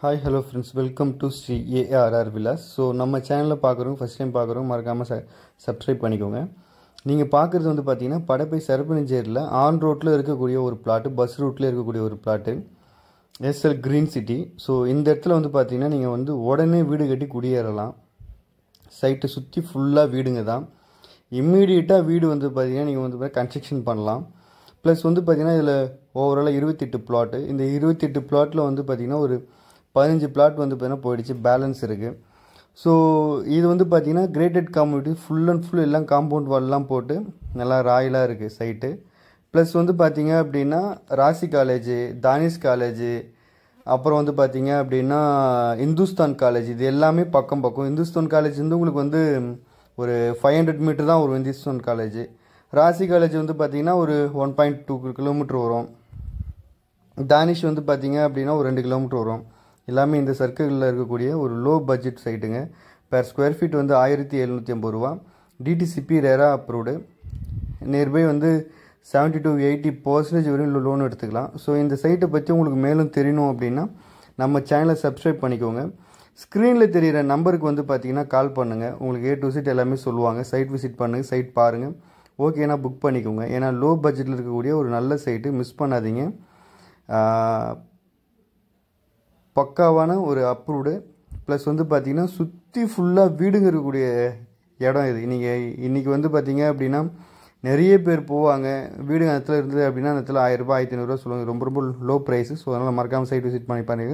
Hi hello friends, welcome to Sri ARR Vilas. So நம்ம சேனலில் பார்க்குறோம், ஃபஸ்ட் டைம் பார்க்குறோம், மறக்காமல் சப்ஸ்கிரைப் பண்ணிக்கோங்க. நீங்கள் பார்க்குறது வந்து பார்த்தீங்கன்னா படப்பை சரப்பணிச்சேரியில் ஆன் ரோட்டில் இருக்கக்கூடிய ஒரு பிளாட்டு, பஸ் ரூட்டில் இருக்கக்கூடிய ஒரு flat, SL Green City. So இந்த இடத்துல வந்து பார்த்தீங்கன்னா நீங்கள் வந்து உடனே வீடு கட்டி குடியேறலாம். சைட்டை சுற்றி ஃபுல்லாக வீடுங்க தான். இம்மீடியட்டாக வீடு வந்து பார்த்தீங்கன்னா நீங்கள் வந்து கன்ஸ்ட்ரக்ஷன் பண்ணலாம். ப்ளஸ் வந்து பார்த்தீங்கன்னா இதில் ஓவராலாக 28 பிளாட்டு. இந்த 28 பிளாட்டில் வந்து பார்த்தீங்கன்னா ஒரு 15 பிளாட் வந்து பார்த்தீங்கன்னா போயிடுச்சு, பேலன்ஸ் இருக்குது. ஸோ இது வந்து பார்த்தீங்கன்னா கிரேட்டட் கம்யூனிட்டி, ஃபுல் அண்ட் ஃபுல் எல்லாம் காம்பவுண்ட் வால்லாம் போட்டு நல்லா ராயலாக இருக்குது சைட்டு. ப்ளஸ் வந்து பார்த்தீங்க அப்படின்னா ராசி காலேஜு, தானிஷ் காலேஜு, அப்புறம் வந்து பார்த்தீங்க அப்படின்னா இந்துஸ்தான் காலேஜ், இது எல்லாமே பக்கம் பக்கம். இந்துஸ்தான் காலேஜ் வந்து உங்களுக்கு வந்து ஒரு 500 மீட்டர் தான் ஒரு இந்துஸ்தான் காலேஜ். ராசி காலேஜ் வந்து பார்த்தீங்கன்னா ஒரு 1.2 கிலோமீட்டர் வரும். தானிஷ் வந்து பார்த்தீங்க அப்படின்னா ஒரு 2 கிலோமீட்டர் வரும். எல்லாமே இந்த சர்க்கிளில் இருக்கக்கூடிய ஒரு லோ பட்ஜெட் சைட்டுங்க. பெர் ஸ்கொயர் ஃபீட் வந்து 1750 ரூபா. டிடிசிபி ரேரா அப்ரூவ்டு. நியர்பை வந்து 70 to 80% வரையும் லோன் எடுத்துக்கலாம். ஸோ இந்த சைட்டை பற்றி உங்களுக்கு மேலும் தெரியணும் அப்படின்னா நம்ம சேனலை சப்ஸ்கிரைப் பண்ணிக்கோங்க. ஸ்க்ரீனில் தெரிகிற நம்பருக்கு வந்து பார்த்தீங்கன்னா கால் பண்ணுங்கள். உங்களுக்கு A to Z எல்லாமே சொல்லுவாங்க. சைட் விசிட் பண்ணுங்கள், சைட் பாருங்கள், ஓகேனா புக் பண்ணிக்கோங்க. ஏன்னா லோ பட்ஜெட்டில் இருக்கக்கூடிய ஒரு நல்ல சைட்டு, மிஸ் பண்ணாதீங்க. பக்காவான ஒரு அப்ரூவ்டு. ப்ளஸ் வந்து பார்த்தீங்கன்னா சுற்றி ஃபுல்லாக வீடுங்க இருக்கக்கூடிய இடம் இது. இன்றைக்கி வந்து பார்த்தீங்க அப்படின்னா நிறைய பேர் போவாங்க, வீடுங்க அந்த இடத்துல இருந்தது அப்படின்னா அந்த இடத்துல 1000 ரூபாய் 1500 ரூபா சொல்லுவாங்க. ரொம்ப ரொம்ப லோ ப்ரைஸு. ஸோ அதனால் மறக்காமல் சைட் விசிட் பண்ணி பாருங்கள்.